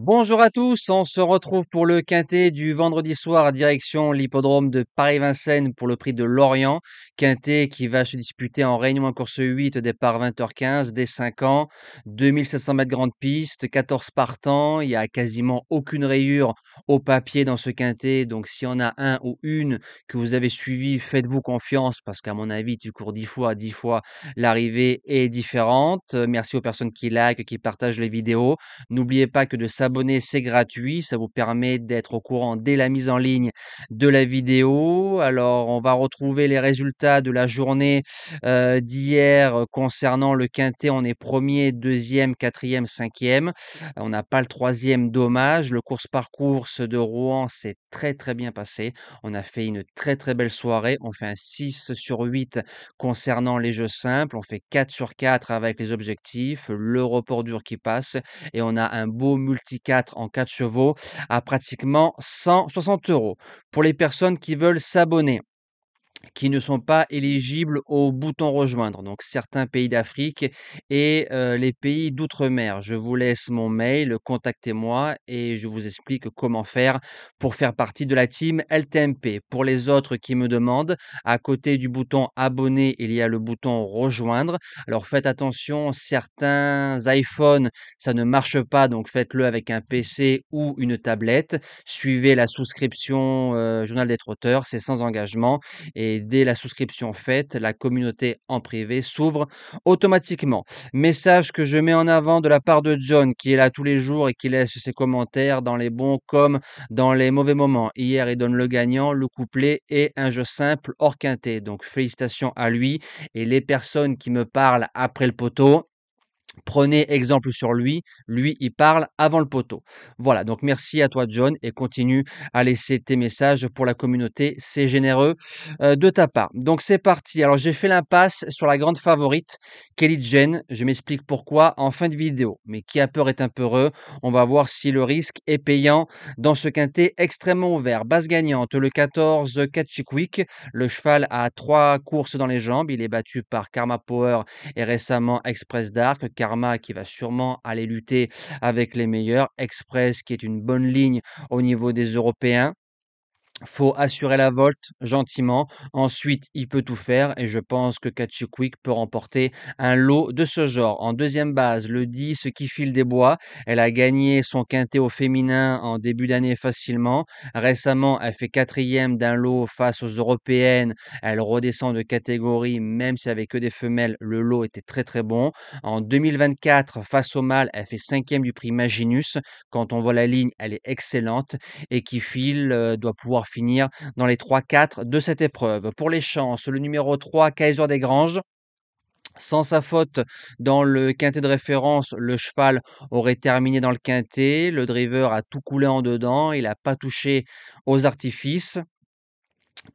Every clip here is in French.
Bonjour à tous, on se retrouve pour le quintet du vendredi soir à direction l'hippodrome de Paris-Vincennes pour le prix de Lorient. Quintet qui va se disputer en Réunion en course 8, départ 20h15, dès 5 ans, 2700 mètres grande piste, 14 partants, il y a quasiment aucune rayure au papier dans ce quintet, donc s'il y en a un ou une que vous avez suivi, faites-vous confiance parce qu'à mon avis, tu cours 10 fois, 10 fois, l'arrivée est différente. Merci aux personnes qui likent, qui partagent les vidéos. N'oubliez pas que de s'abonner, c'est gratuit. Ça vous permet d'être au courant dès la mise en ligne de la vidéo. Alors, on va retrouver les résultats de la journée d'hier concernant le quintet. On est premier, deuxième, quatrième, cinquième. On n'a pas le troisième, dommage. Le course par course de Rouen s'est très très bien passé. On a fait une très très belle soirée. On fait un 6 sur 8 concernant les jeux simples. On fait 4 sur 4 avec les objectifs. Le report dur qui passe et on a un beau multi-4 en 4 chevaux à pratiquement 160 euros. Pour les personnes qui veulent s'abonner, qui ne sont pas éligibles au bouton rejoindre, donc certains pays d'Afrique et les pays d'outre-mer. Je vous laisse mon mail, contactez-moi et je vous explique comment faire pour faire partie de la team LTMP. Pour les autres qui me demandent, à côté du bouton abonner, il y a le bouton rejoindre. Alors faites attention, certains iPhones, ça ne marche pas, donc faites-le avec un PC ou une tablette. Suivez la souscription Journal des trotteurs, c'est sans engagement et dès la souscription faite, la communauté en privé s'ouvre automatiquement. Message que je mets en avant de la part de John qui est là tous les jours et qui laisse ses commentaires dans les bons comme dans les mauvais moments. Hier, il donne le gagnant, le couplet et un jeu simple hors quintet. Donc félicitations à lui et les personnes qui me parlent après le poteau. Prenez exemple sur lui, lui il parle avant le poteau. Voilà, donc merci à toi John et continue à laisser tes messages pour la communauté, c'est généreux de ta part. Donc c'est parti, alors j'ai fait l'impasse sur la grande favorite, Kelly Jane, je m'explique pourquoi en fin de vidéo, mais qui a peur est un peu heureux, on va voir si le risque est payant dans ce quintet extrêmement ouvert. Base gagnante, le 14 Catchy Quick, le cheval a 3 courses dans les jambes, il est battu par Karma Power et récemment Express Dark, Karma qui va sûrement aller lutter avec les meilleurs, Express qui est une bonne ligne au niveau des Européens. Faut assurer la volte gentiment. Ensuite, il peut tout faire et je pense que Catchy Quick peut remporter un lot de ce genre. En deuxième base, le 10 qui file des bois. Elle a gagné son quintet au féminin en début d'année facilement. Récemment, elle fait quatrième d'un lot face aux européennes. Elle redescend de catégorie, même si avec que des femelles, le lot était très très bon. En 2024, face aux mâles, elle fait cinquième du prix Maginus. Quand on voit la ligne, elle est excellente et qui file doit pouvoir finir dans les 3-4 de cette épreuve. Pour les chances, le numéro 3, Kaiser des Granges. Sans sa faute dans le quintet de référence, le cheval aurait terminé dans le quintet. Le driver a tout coulé en dedans. Il n'a pas touché aux artifices.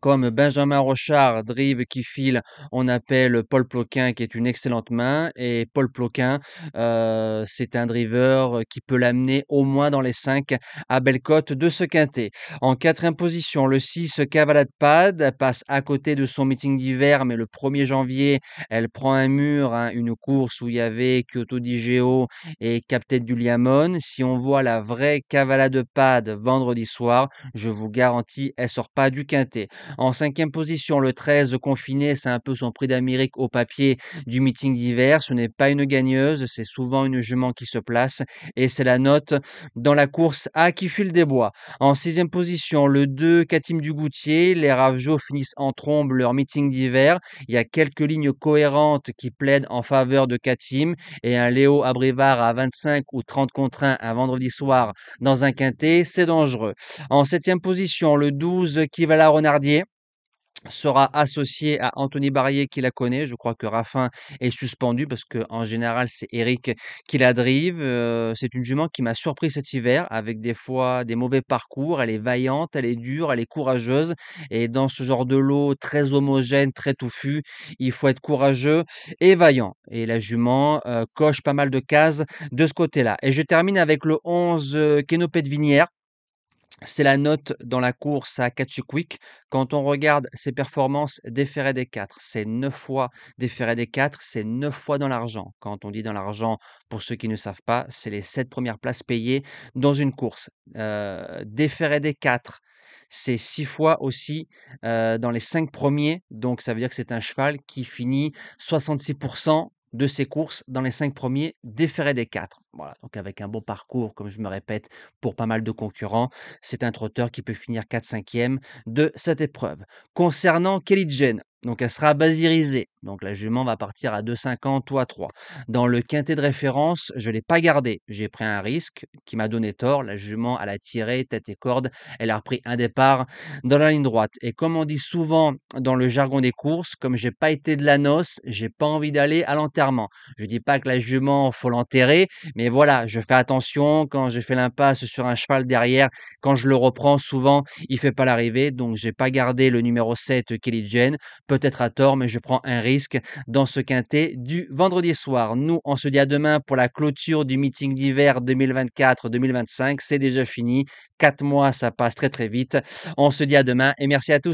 Comme Benjamin Rochard, drive qui file, on appelle Paul Ploquin qui est une excellente main et Paul Ploquin, c'est un driver qui peut l'amener au moins dans les 5 à belle cote de ce quintet. En quatrième position, le 6 Cavalade Pad elle passe à côté de son meeting d'hiver, mais le 1er janvier, elle prend un mur, hein, une course où il y avait Kyoto Digeo et Captain du Liamone. Si on voit la vraie Cavalade Pad vendredi soir, je vous garantis, elle sort pas du quintet. En cinquième position, le 13 Confiné, c'est un peu son prix d'Amérique au papier du meeting d'hiver. Ce n'est pas une gagneuse, c'est souvent une jument qui se place et c'est la note dans la course à qui file des bois. En sixième position, le 2 Katim Dugoutier. Les Ravjo finissent en trombe leur meeting d'hiver. Il y a quelques lignes cohérentes qui plaident en faveur de Katim et un Léo Abrivard à 25 ou 30 contre 1 un vendredi soir dans un quintet, c'est dangereux. En septième position, le 12 Kivala Renardier sera associé à Anthony Barrier qui la connaît. Je crois que Raffin est suspendu parce que en général, c'est Eric qui la drive. C'est une jument qui m'a surpris cet hiver avec des fois des mauvais parcours. Elle est vaillante, elle est dure, elle est courageuse et dans ce genre de lot très homogène, très touffu, il faut être courageux et vaillant et la jument, coche pas mal de cases de ce côté-là et je termine avec le 11, Kenopet Vinière C'est la note dans la course à Catch Quick. Quand on regarde ses performances déférées des 4, c'est 9 fois déféré des 4, c'est 9 fois dans l'argent. Quand on dit dans l'argent, pour ceux qui ne savent pas, c'est les 7 premières places payées dans une course. Déféré des 4, c'est 6 fois aussi, dans les 5 premiers. Donc ça veut dire que c'est un cheval qui finit 66 de ses courses dans les 5 premiers déférés des 4. Voilà, donc avec un bon parcours, comme je me répète, pour pas mal de concurrents, c'est un trotteur qui peut finir 4/5e de cette épreuve. Concernant Kelly Jane, donc elle sera basirisée. Donc la jument va partir à 2,50 ou à 3. Dans le quintet de référence, je ne l'ai pas gardé. J'ai pris un risque qui m'a donné tort. La jument, elle a tiré tête et corde. Elle a repris un départ dans la ligne droite. Et comme on dit souvent dans le jargon des courses, comme j'ai pas été de la noce, j'ai pas envie d'aller à l'enterrement. Je dis pas que la jument, faut l'enterrer, mais voilà, je fais attention quand j'ai fait l'impasse sur un cheval derrière, quand je le reprends, souvent, il fait pas l'arrivée. Donc, j'ai pas gardé le numéro 7, Kelly Jane. Peut-être à tort, mais je prends un risque dans ce quintet du vendredi soir. Nous, on se dit à demain pour la clôture du meeting d'hiver 2024-2025. C'est déjà fini. 4 mois, ça passe très très vite. On se dit à demain et merci à tous.